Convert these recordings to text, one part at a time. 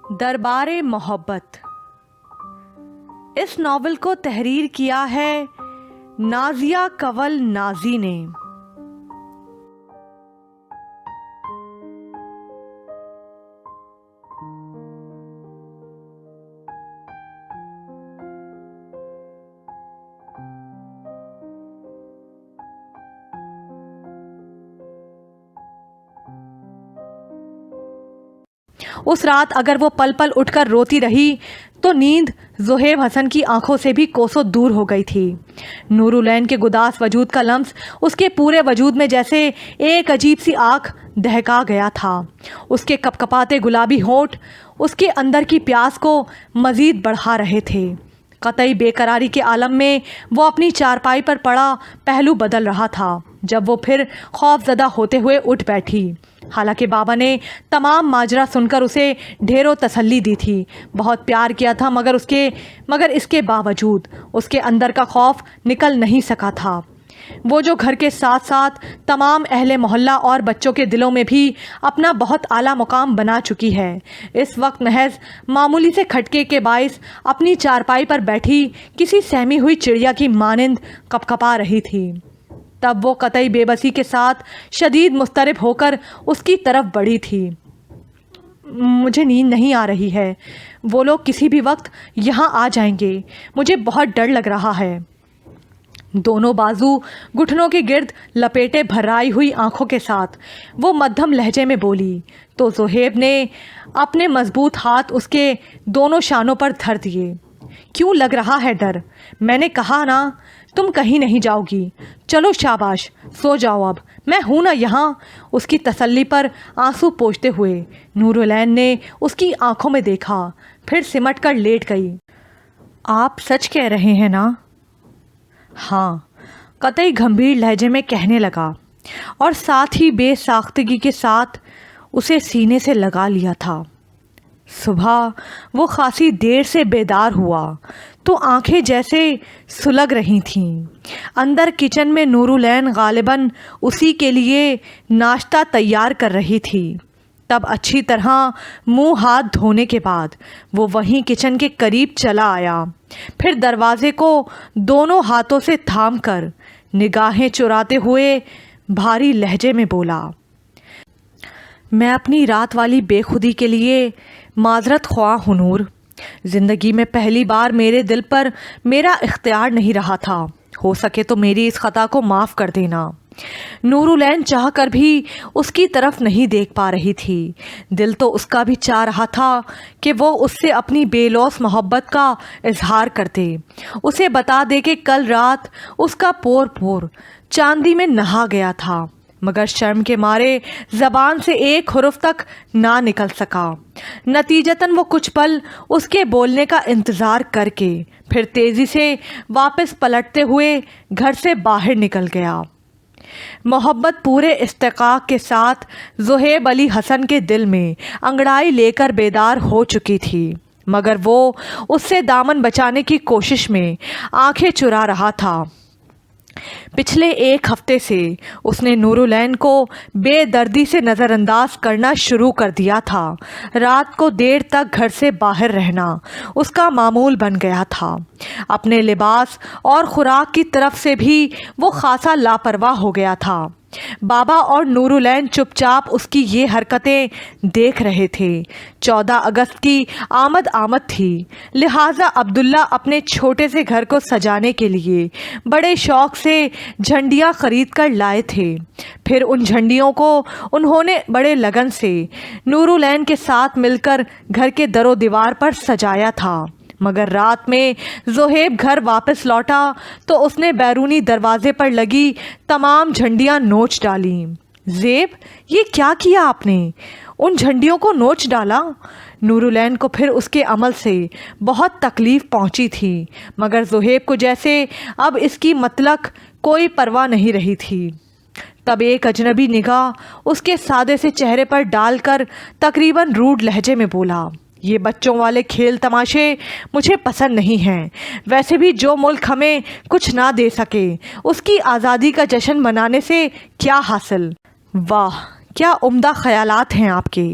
دربار محبت۔ اس ناول کو تحریر کیا ہے نازیہ کنول نازی نے۔ اس رات اگر وہ پل پل اٹھ کر روتی رہی تو نیند زہیب حسن کی آنکھوں سے بھی کوسوں دور ہو گئی تھی۔ نورالعین کے گداس وجود کا لمس اس کے پورے وجود میں جیسے ایک عجیب سی آگ دہکا گیا تھا۔ اس کے کپکپاتے گلابی ہونٹ اس کے اندر کی پیاس کو مزید بڑھا رہے تھے۔ قطعی بے قراری کے عالم میں وہ اپنی چارپائی پر پڑا پہلو بدل رہا تھا جب وہ پھر خوف زدہ ہوتے ہوئے اٹھ بیٹھی۔ حالانکہ بابا نے تمام ماجرا سن کر اسے ڈھیروں تسلی دی تھی، بہت پیار کیا تھا، مگر اس کے باوجود اس کے اندر کا خوف نکل نہیں سکا تھا۔ وہ جو گھر کے ساتھ ساتھ تمام اہل محلہ اور بچوں کے دلوں میں بھی اپنا بہت اعلیٰ مقام بنا چکی ہے، اس وقت محض معمولی سے کھٹکے کے باعث اپنی چارپائی پر بیٹھی کسی سہمی ہوئی چڑیا کی مانند کپکپا رہی تھی۔ تب وہ قطعی بے بسی کے ساتھ شدید مضطرب ہو کر اس کی طرف بڑھی تھی۔ مجھے نیند نہیں آ رہی ہے، وہ لوگ کسی بھی وقت یہاں آ جائیں گے، مجھے بہت ڈر لگ رہا ہے۔ دونوں بازو گھٹنوں کے گرد لپیٹے بھرائی ہوئی آنکھوں کے ساتھ وہ مدھم لہجے میں بولی تو زہیب نے اپنے مضبوط ہاتھ اس کے دونوں شانوں پر دھر دیے۔ کیوں لگ رہا ہے ڈر؟ میں نے کہا نا تم کہیں نہیں جاؤ گی، چلو شاباش سو جاؤ، اب میں ہوں نا یہاں۔ اس کی تسلی پر آنسو پوچھتے ہوئے نورالعین نے اس کی آنکھوں میں دیکھا، پھر سمٹ کر لیٹ گئی۔ آپ سچ کہہ رہے ہیں نا؟ ہاں، قطعی گھمبیر لہجے میں کہنے لگا اور ساتھ ہی بے ساختگی کے ساتھ اسے سینے سے لگا لیا تھا۔ صبح وہ خاصی دیر سے بیدار ہوا تو آنکھیں جیسے سلگ رہی تھیں۔ اندر کچن میں نورالعین غالباً اسی کے لیے ناشتہ تیار کر رہی تھی۔ تب اچھی طرح منہ ہاتھ دھونے کے بعد وہ وہیں کچن کے قریب چلا آیا، پھر دروازے کو دونوں ہاتھوں سے تھام کر نگاہیں چراتے ہوئے بھاری لہجے میں بولا، میں اپنی رات والی بے خودی کے لیے معذرت خواہ ہوں نور۔ زندگی میں پہلی بار میرے دل پر میرا اختیار نہیں رہا تھا، ہو سکے تو میری اس خطا کو معاف کر دینا۔ نورالعین چاہ کر بھی اس کی طرف نہیں دیکھ پا رہی تھی۔ دل تو اس کا بھی چاہ رہا تھا کہ وہ اس سے اپنی بے لوث محبت کا اظہار کر دے، اسے بتا دے کہ کل رات اس کا پور پور چاندی میں نہا گیا تھا، مگر شرم کے مارے زبان سے ایک حرف تک نہ نکل سکا۔ نتیجتاً وہ کچھ پل اس کے بولنے کا انتظار کر کے پھر تیزی سے واپس پلٹتے ہوئے گھر سے باہر نکل گیا۔ محبت پورے استحقاق کے ساتھ زہیب علی حسن کے دل میں انگڑائی لے کر بیدار ہو چکی تھی، مگر وہ اس سے دامن بچانے کی کوشش میں آنکھیں چرا رہا تھا۔ پچھلے ایک ہفتے سے اس نے نورالعین کو بے دردی سے نظر انداز کرنا شروع کر دیا تھا۔ رات کو دیر تک گھر سے باہر رہنا اس کا معمول بن گیا تھا۔ اپنے لباس اور خوراک کی طرف سے بھی وہ خاصا لاپرواہ ہو گیا تھا۔ بابا اور نورالعین چپ چاپ اس کی یہ حرکتیں دیکھ رہے تھے۔ 14 اگست کی آمد تھی، لہٰذا عبداللہ اپنے چھوٹے سے گھر کو سجانے کے لیے بڑے شوق سے جھنڈیاں خرید کر لائے تھے۔ پھر ان جھنڈیوں کو انہوں نے بڑے لگن سے نورالعین کے ساتھ مل کر گھر کے در و دیوار پر سجایا تھا، مگر رات میں زہیب گھر واپس لوٹا تو اس نے بیرونی دروازے پر لگی تمام جھنڈیاں نوچ ڈالیں۔ زیب، یہ کیا کیا آپ نے؟ ان جھنڈیوں کو نوچ ڈالا؟ نورالعین کو پھر اس کے عمل سے بہت تکلیف پہنچی تھی، مگر زہیب کو جیسے اب اس کی مطلق کوئی پرواہ نہیں رہی تھی۔ تب ایک اجنبی نگاہ اس کے سادے سے چہرے پر ڈال کر تقریباً روڈ لہجے میں بولا، یہ بچوں والے کھیل تماشے مجھے پسند نہیں ہیں۔ ویسے بھی جو ملک ہمیں کچھ نہ دے سکے اس کی آزادی کا جشن منانے سے کیا حاصل؟ واہ، کیا عمدہ خیالات ہیں آپ کے،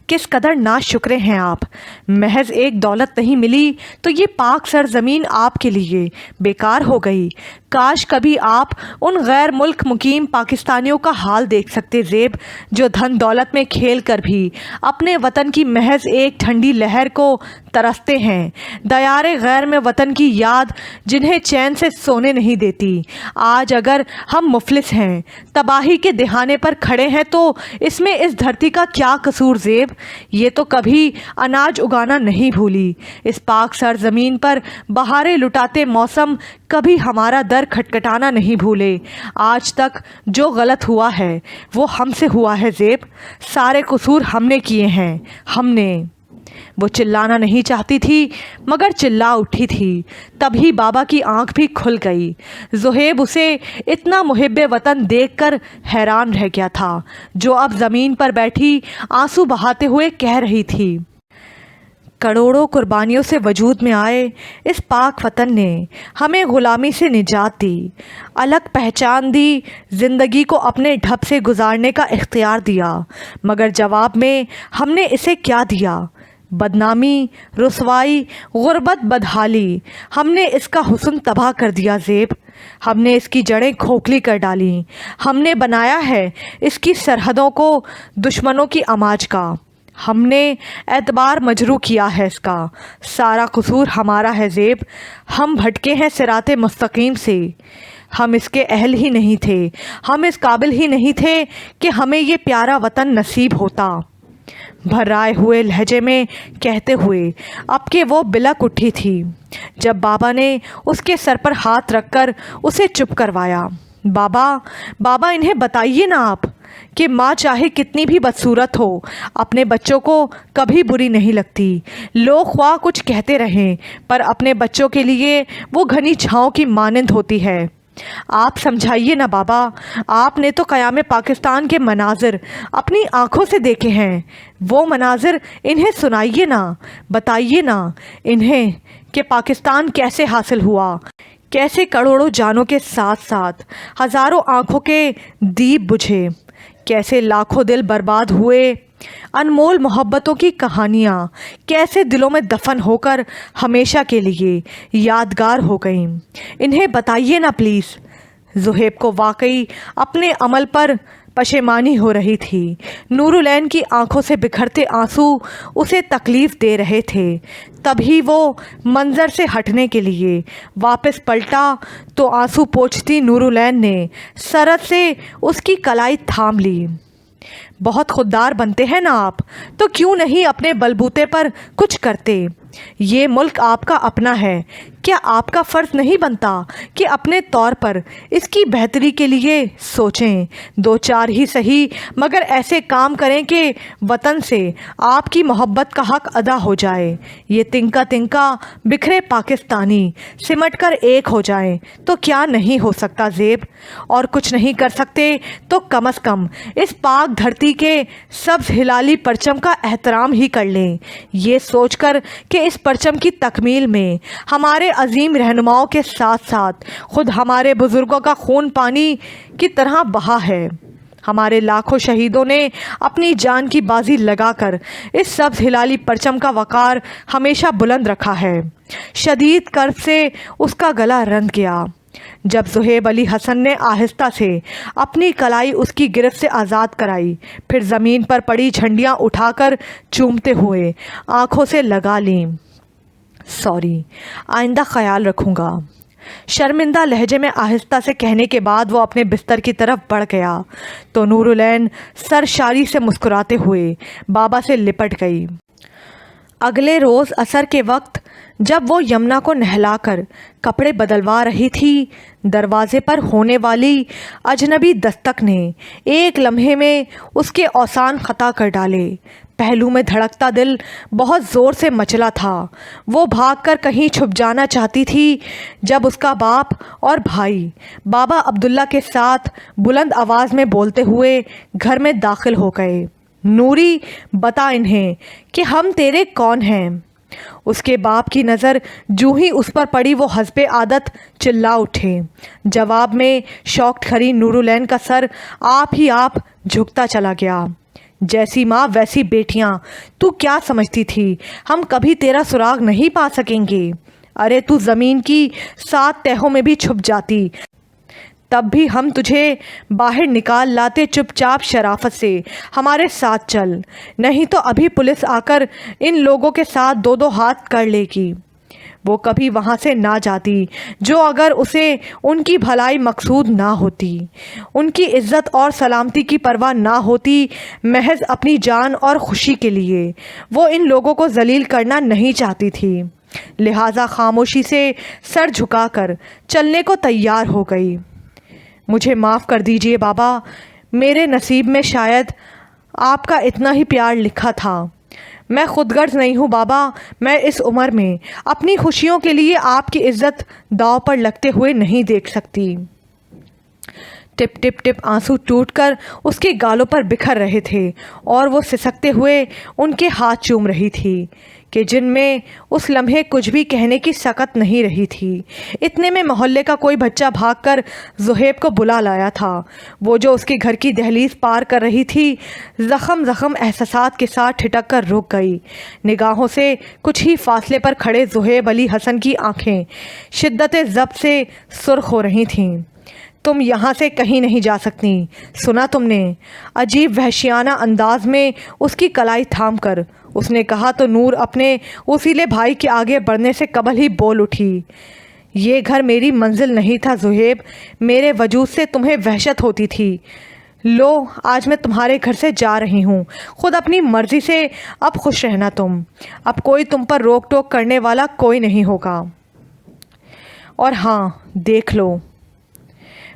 کس قدر ناشکرے ہیں آپ۔ محض ایک دولت نہیں ملی تو یہ پاک سرزمین آپ کے لیے بیکار ہو گئی۔ کاش کبھی آپ ان غیر ملک مقیم پاکستانیوں کا حال دیکھ سکتے زیب، جو دھن دولت میں کھیل کر بھی اپنے وطن کی محض ایک ٹھنڈی لہر کو ترستے ہیں۔ دیار غیر میں وطن کی یاد جنہیں چین سے سونے نہیں دیتی۔ آج اگر ہم مفلس ہیں، تباہی کے دہانے پر کھڑے ہیں، تو اس میں اس دھرتی کا کیا قصور زیب؟ یہ تو کبھی اناج اگانا نہیں بھولی، اس پاک سرزمین پر بہاریں لٹاتے موسم کبھی ہمارا در کھٹکھٹانا نہیں بھولے۔ آج تک جو غلط ہوا ہے وہ ہم سے ہوا ہے زیب، سارے قصور ہم نے کیے ہیں، ہم نے۔ وہ چلانا نہیں چاہتی تھی مگر چلا اٹھی تھی، تبھی بابا کی آنکھ بھی کھل گئی۔ زہیب اسے اتنا محب وطن دیکھ کر حیران رہ گیا تھا، جو اب زمین پر بیٹھی آنسو بہاتے ہوئے کہہ رہی تھی، کروڑوں قربانیوں سے وجود میں آئے اس پاک وطن نے ہمیں غلامی سے نجات دی، الگ پہچان دی، زندگی کو اپنے ڈھب سے گزارنے کا اختیار دیا، مگر جواب میں ہم نے اسے کیا دیا؟ بدنامی، رسوائی، غربت، بدحالی۔ ہم نے اس کا حسن تباہ کر دیا زیب، ہم نے اس کی جڑیں کھوکھلی کر ڈالیں، ہم نے بنایا ہے اس کی سرحدوں کو دشمنوں کی آماج کا، ہم نے اعتبار مجروح کیا ہے اس کا۔ سارا قصور ہمارا ہے زیب، ہم بھٹکے ہیں صراط مستقیم سے، ہم اس کے اہل ہی نہیں تھے، ہم اس قابل ہی نہیں تھے کہ ہمیں یہ پیارا وطن نصیب ہوتا۔ بھرائے ہوئے لہجے میں کہتے ہوئے اب کہ وہ بلک اٹھی تھی، جب بابا نے اس کے سر پر ہاتھ رکھ کر اسے چپ کروایا۔ بابا انہیں بتائیے نا آپ کہ ماں چاہے کتنی بھی بدصورت ہو، اپنے بچوں کو کبھی بری نہیں لگتی۔ لوگ خواہ کچھ کہتے رہیں، پر اپنے بچوں کے لیے وہ گھنی چھاؤں کی مانند ہوتی ہے۔ آپ سمجھائیے نا بابا، آپ نے تو قیام پاکستان کے مناظر اپنی آنکھوں سے دیکھے ہیں، وہ مناظر انہیں سنائیے نا، بتائیے نا انہیں کہ پاکستان کیسے حاصل ہوا، کیسے کروڑوں جانوں کے ساتھ ساتھ ہزاروں آنکھوں کے دیپ بجھے، کیسے لاکھوں دل برباد ہوئے، انمول محبتوں کی کہانیاں کیسے دلوں میں دفن ہو کر ہمیشہ کے لیے یادگار ہو گئیں۔ انہیں بتائیے نا پلیز۔ زہیب کو واقعی اپنے عمل پر پشیمانی ہو رہی تھی۔ نورالعین کی آنکھوں سے بکھرتے آنسو اسے تکلیف دے رہے تھے، تبھی وہ منظر سے ہٹنے کے لیے واپس پلٹا تو آنسو پوچھتی نورالعین نے سرت سے اس کی کلائی تھام لی۔ بہت خوددار بنتے ہیں نا آپ، تو کیوں نہیں اپنے بلبوتے پر کچھ کرتے؟ یہ ملک آپ کا اپنا ہے، کیا آپ کا فرض نہیں بنتا کہ اپنے طور پر اس کی بہتری کے لیے سوچیں؟ دو چار ہی صحیح، مگر ایسے کام کریں کہ وطن سے آپ کی محبت کا حق ادا ہو جائے۔ یہ تنکا تنکا بکھرے پاکستانی سمٹ کر ایک ہو جائیں تو کیا نہیں ہو سکتا زیب؟ اور کچھ نہیں کر سکتے تو کم از کم اس پاک دھرتی کے سبز ہلالی پرچم کا احترام ہی کر لیں، یہ سوچ کر کہ اس پرچم کی تکمیل میں ہمارے عظیم رہنماؤں کے ساتھ ساتھ خود ہمارے بزرگوں کا خون پانی کی طرح بہا ہے۔ ہمارے لاکھوں شہیدوں نے اپنی جان کی بازی لگا کر اس سبز ہلالی پرچم کا وقار ہمیشہ بلند رکھا ہے۔ شدید کرب سے اس کا گلا رنج گیا جب زہیب علی حسن نے آہستہ سے اپنی کلائی اس کی گرفت سے آزاد کرائی، پھر زمین پر پڑی جھنڈیاں اٹھا کر چومتے ہوئے آنکھوں سے لگا لیں۔ سوری، آئندہ خیال رکھوں گا۔ شرمندہ لہجے میں آہستہ سے کہنے کے بعد وہ اپنے بستر کی طرف بڑھ گیا تو نورالعین سرشاری سے مسکراتے ہوئے بابا سے لپٹ گئی۔ اگلے روز عصر کے وقت جب وہ یمنا کو نہلا کر کپڑے بدلوا رہی تھی، دروازے پر ہونے والی اجنبی دستک نے ایک لمحے میں اس کے اوسان خطا کر ڈالے۔ پہلو میں دھڑکتا دل بہت زور سے مچلا تھا۔ وہ بھاگ کر کہیں چھپ جانا چاہتی تھی جب اس کا باپ اور بھائی بابا عبداللہ کے ساتھ بلند آواز میں بولتے ہوئے گھر میں داخل ہو گئے۔ نوری، بتا انہیں کہ ہم تیرے کون ہیں۔ اس کے باپ کی نظر جو ہی اس پر پڑی وہ حسب عادت چلا اٹھے۔ جواب میں شوق کھری نورالعین کا سر آپ ہی آپ جھکتا چلا گیا۔ جیسی ماں ویسی بیٹیاں، تو کیا سمجھتی تھی ہم کبھی تیرا سراغ نہیں پا سکیں گے؟ ارے تو زمین کی 7 تہوں میں بھی چھپ جاتی تب بھی ہم تجھے باہر نکال لاتے۔ چپ چاپ شرافت سے ہمارے ساتھ چل، نہیں تو ابھی پولیس آ کر ان لوگوں کے ساتھ 2 ہاتھ کر لے گی۔ وہ کبھی وہاں سے نہ جاتی جو اگر اسے ان کی بھلائی مقصود نہ ہوتی، ان کی عزت اور سلامتی کی پرواہ نہ ہوتی، محض اپنی جان اور خوشی کے لیے وہ ان لوگوں کو ذلیل کرنا نہیں چاہتی تھی، لہٰذا خاموشی سے سر جھکا کر چلنے کو تیار ہو گئی۔ مجھے معاف کر دیجئے بابا، میرے نصیب میں شاید آپ کا اتنا ہی پیار لکھا تھا۔ میں خود غرض نہیں ہوں بابا، میں اس عمر میں اپنی خوشیوں کے لیے آپ کی عزت داؤ پر لگتے ہوئے نہیں دیکھ سکتی۔ ٹپ ٹپ ٹپ آنسو ٹوٹ کر اس کے گالوں پر بکھر رہے تھے اور وہ سسکتے ہوئے ان کے ہاتھ چوم رہی تھی کہ جن میں اس لمحے کچھ بھی کہنے کی سکت نہیں رہی تھی۔ اتنے میں محلے کا کوئی بچہ بھاگ کر زہیب کو بلا لایا تھا۔ وہ جو اس کے گھر کی دہلیز پار کر رہی تھی زخم احساسات کے ساتھ ٹھٹک کر رک گئی۔ نگاہوں سے کچھ ہی فاصلے پر کھڑے زہیب علی حسن کی آنکھیں شدت ضبط سے سرخ ہو رہی تھیں۔ تم یہاں سے کہیں نہیں جا سکتی، سنا تم نے؟ عجیب وحشیانہ انداز میں اس کی کلائی تھام کر اس نے کہا تو نور اپنے وسیلے بھائی کے آگے بڑھنے سے قبل ہی بول اٹھی۔ یہ گھر میری منزل نہیں تھا زہیب، میرے وجود سے تمہیں وحشت ہوتی تھی۔ لو آج میں تمہارے گھر سے جا رہی ہوں، خود اپنی مرضی سے اب خوش رہنا تم، اب کوئی تم پر روک ٹوک کرنے والا کوئی نہیں ہوگا۔ اور ہاں دیکھ لو،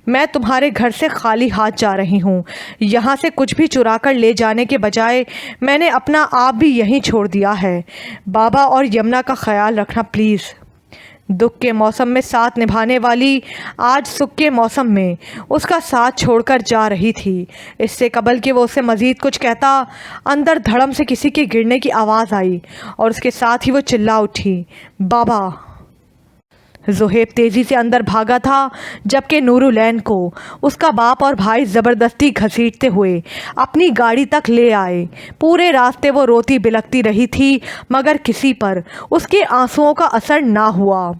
میں تمہارے گھر سے خالی ہاتھ جا رہی ہوں، یہاں سے کچھ بھی چرا کر لے جانے کے بجائے میں نے اپنا آپ بھی یہیں چھوڑ دیا ہے۔ بابا اور یمنا کا خیال رکھنا پلیز۔ دکھ کے موسم میں ساتھ نبھانے والی آج سکھ کے موسم میں اس کا ساتھ چھوڑ کر جا رہی تھی۔ اس سے قبل کہ وہ اسے مزید کچھ کہتا، اندر دھڑم سے کسی کے گرنے کی آواز آئی اور اس کے ساتھ ہی وہ چلا اٹھی، بابا! زہیب تیزی سے اندر بھاگا تھا جبکہ نورالعین کو اس کا باپ اور بھائی زبردستی گھسیٹتے ہوئے اپنی گاڑی تک لے آئے۔ پورے راستے وہ روتی بلکتی رہی تھی مگر کسی پر اس کے آنسوؤں کا اثر نہ ہوا۔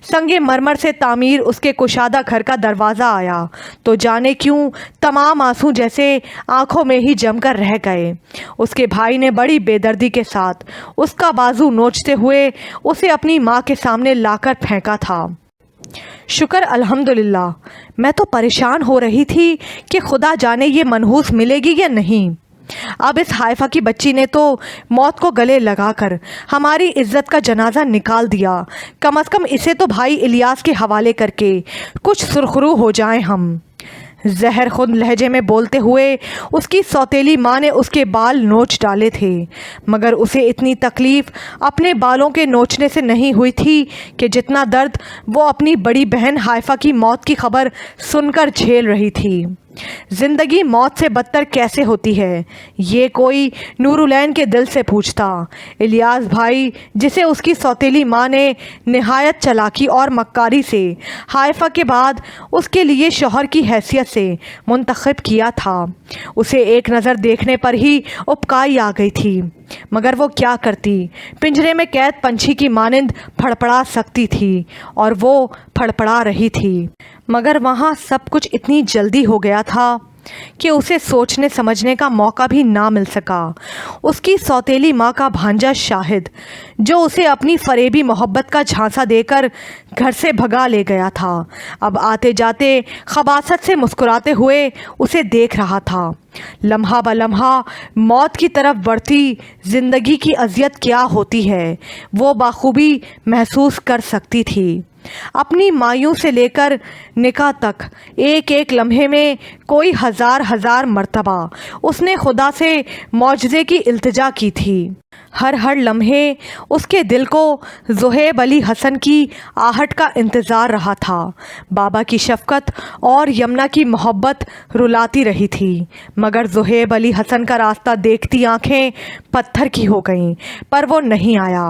سنگ مرمر سے تعمیر اس کے کشادہ گھر کا دروازہ آیا تو جانے کیوں تمام آنسو جیسے آنکھوں میں ہی جم کر رہ گئے۔ اس کے بھائی نے بڑی بے دردی کے ساتھ اس کا بازو نوچتے ہوئے اسے اپنی ماں کے سامنے لا کر پھینکا تھا۔ شکر الحمدللہ، میں تو پریشان ہو رہی تھی کہ خدا جانے یہ منحوس ملے گی یا نہیں۔ اب اس حائفہ کی بچی نے تو موت کو گلے لگا کر ہماری عزت کا جنازہ نکال دیا، کم از کم اسے تو بھائی الیاس کے حوالے کر کے کچھ سرخرو ہو جائیں ہم۔ زہر خود لہجے میں بولتے ہوئے اس کی سوتیلی ماں نے اس کے بال نوچ ڈالے تھے مگر اسے اتنی تکلیف اپنے بالوں کے نوچنے سے نہیں ہوئی تھی کہ جتنا درد وہ اپنی بڑی بہن حائفہ کی موت کی خبر سن کر جھیل رہی تھی۔ زندگی موت سے بدتر کیسے ہوتی ہے یہ کوئی نورالعین کے دل سے پوچھتا۔ الیاس بھائی جسے اس کی سوتیلی ماں نے نہایت چالاکی اور مکاری سے حائفہ کے بعد اس کے لیے شوہر کی حیثیت سے منتخب کیا تھا، اسے ایک نظر دیکھنے پر ہی اپکائی آ گئی تھی مگر وہ کیا کرتی، پنجرے میں قید پنچھی کی مانند پھڑپڑا سکتی تھی اور وہ پھڑپڑا رہی تھی مگر وہاں سب کچھ اتنی جلدی ہو گیا تھا کہ اسے سوچنے سمجھنے کا موقع بھی نہ مل سکا۔ اس کی سوتیلی ماں کا بھانجا شاہد جو اسے اپنی فریبی محبت کا جھانسا دے کر گھر سے بھگا لے گیا تھا، اب آتے جاتے خباثت سے مسکراتے ہوئے اسے دیکھ رہا تھا۔ لمحہ بہ لمحہ موت کی طرف بڑھتی زندگی کی اذیت کیا ہوتی ہے وہ بخوبی محسوس کر سکتی تھی۔ اپنی مایوں سے لے کر نکاح تک ایک ایک لمحے میں کوئی ہزار مرتبہ اس نے خدا سے معجزے کی التجا کی تھی۔ ہر لمحے اس کے دل کو زہیب علی حسن کی آہٹ کا انتظار رہا تھا۔ بابا کی شفقت اور یمنا کی محبت رلاتی رہی تھی مگر زہیب علی حسن کا راستہ دیکھتی آنکھیں پتھر کی ہو گئیں پر وہ نہیں آیا۔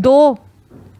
2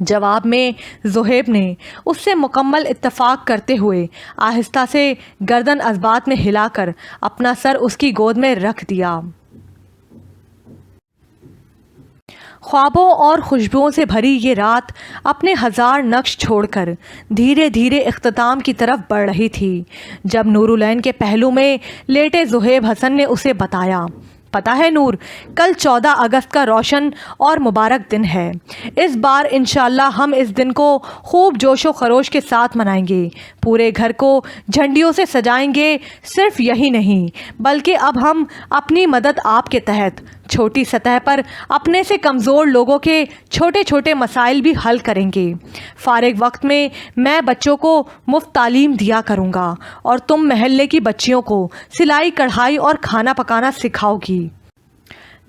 جواب میں زہیب نے اس سے مکمل اتفاق کرتے ہوئے آہستہ سے گردن اثبات میں ہلا کر اپنا سر اس کی گود میں رکھ دیا۔ خوابوں اور خوشبوؤں سے بھری یہ رات اپنے ہزار نقش چھوڑ کر دھیرے دھیرے اختتام کی طرف بڑھ رہی تھی جب نورالعین کے پہلو میں لیٹے زہیب حسن نے اسے بتایا، پتہ ہے نور، کل 14 اگست کا روشن اور مبارک دن ہے۔ اس بار انشاءاللہ ہم اس دن کو خوب جوش و خروش کے ساتھ منائیں گے، پورے گھر کو جھنڈیوں سے سجائیں گے۔ صرف یہی نہیں بلکہ اب ہم اپنی مدد آپ کے تحت چھوٹی سطح پر اپنے سے کمزور لوگوں کے چھوٹے چھوٹے مسائل بھی حل کریں گے۔ فارغ وقت میں بچوں کو مفت تعلیم دیا کروں گا اور تم محلے کی بچیوں کو سلائی کڑھائی اور کھانا پکانا سکھاؤ گی۔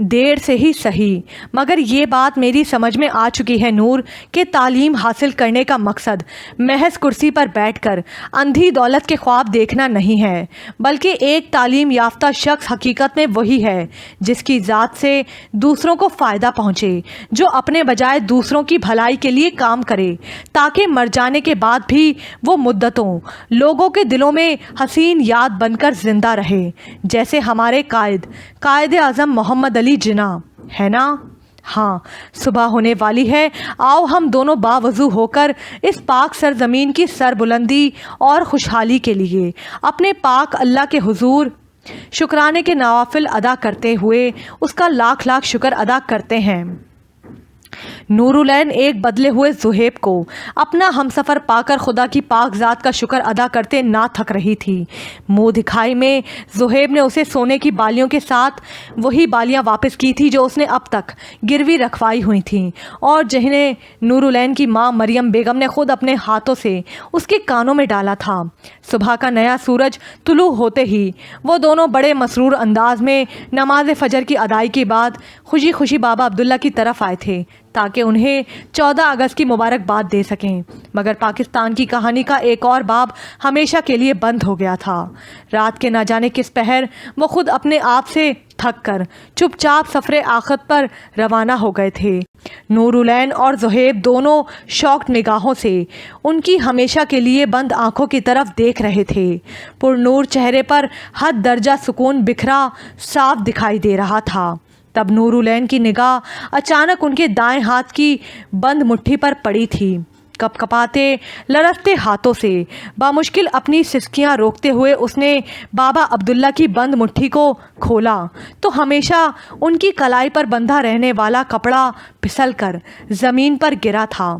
دیر سے ہی صحیح مگر یہ بات میری سمجھ میں آ چکی ہے نور کہ تعلیم حاصل کرنے کا مقصد محض کرسی پر بیٹھ کر اندھی دولت کے خواب دیکھنا نہیں ہے، بلکہ ایک تعلیم یافتہ شخص حقیقت میں وہی ہے جس کی ذات سے دوسروں کو فائدہ پہنچے، جو اپنے بجائے دوسروں کی بھلائی کے لیے کام کرے تاکہ مر جانے کے بعد بھی وہ مدتوں لوگوں کے دلوں میں حسین یاد بن کر زندہ رہے، جیسے ہمارے قائد اعظم محمد علی جناح ہے نا۔ ہاں، صبح ہونے والی ہے، آؤ ہم دونوں باوضو ہو کر اس پاک سرزمین کی سربلندی اور خوشحالی کے لیے اپنے پاک اللہ کے حضور شکرانے کے نوافل ادا کرتے ہوئے اس کا لاکھ لاکھ شکر ادا کرتے ہیں۔ نورالعین ایک بدلے ہوئے زہیب کو اپنا ہمسفر پا کر خدا کی پاک ذات کا شکر ادا کرتے نہ تھک رہی تھی۔ منہ دکھائی میں زہیب نے اسے سونے کی بالیوں کے ساتھ وہی بالیاں واپس کی تھی جو اس نے اب تک گروی رکھوائی ہوئی تھیں اور جنہیں نورالعین کی ماں مریم بیگم نے خود اپنے ہاتھوں سے اس کے کانوں میں ڈالا تھا۔ صبح کا نیا سورج طلوع ہوتے ہی وہ دونوں بڑے مسرور انداز میں نماز فجر کی ادائیگی کے بعد خوشی خوشی بابا عبداللہ کی طرف آئے تھے تاکہ انہیں 14 اگست کی مبارکباد دے سکیں، مگر پاکستان کی کہانی کا ایک اور باب ہمیشہ کے لیے بند ہو گیا تھا۔ رات کے نہ جانے کس پہر وہ خود اپنے آپ سے تھک کر چپ چاپ سفر آخرت پر روانہ ہو گئے تھے۔ نورالعین اور زہیب دونوں شوقت نگاہوں سے ان کی ہمیشہ کے لیے بند آنکھوں کی طرف دیکھ رہے تھے۔ پر نور چہرے پر حد درجہ سکون بکھرا صاف دکھائی دے رہا تھا۔ تب نورالعین کی نگاہ اچانک ان کے دائیں ہاتھ کی بند مٹھی پر پڑی تھی۔ کپ کپاتے لرزتے ہاتھوں سے بامشکل اپنی سسکیاں روکتے ہوئے اس نے بابا عبداللہ کی بند مٹھی کو کھولا تو ہمیشہ ان کی کلائی پر بندھا رہنے والا کپڑا پھسل کر زمین پر گرا تھا۔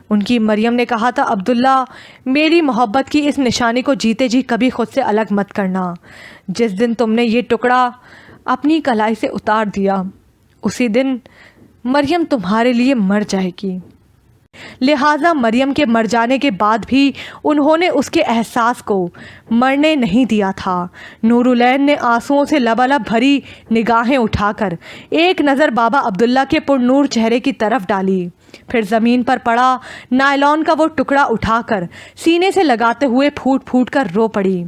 ان کی مریم نے کہا تھا، عبداللہ میری محبت کی اس نشانی کو جیتے جی کبھی خود سے الگ مت کرنا۔ جس دن تم نے یہ ٹکڑا اپنی کلائی سے اتار دیا اسی دن مریم تمہارے لیے مر جائے گی۔ لہٰذا مریم کے مر جانے کے بعد بھی انہوں نے اس کے احساس کو مرنے نہیں دیا تھا۔ نورالعین نے آنسوؤں سے لبالب بھری نگاہیں اٹھا کر ایک نظر بابا عبداللہ کے پر نور چہرے کی طرف ڈالی، پھر زمین پر پڑا نائلون کا وہ ٹکڑا اٹھا کر سینے سے لگاتے ہوئے پھوٹ پھوٹ کر رو پڑی۔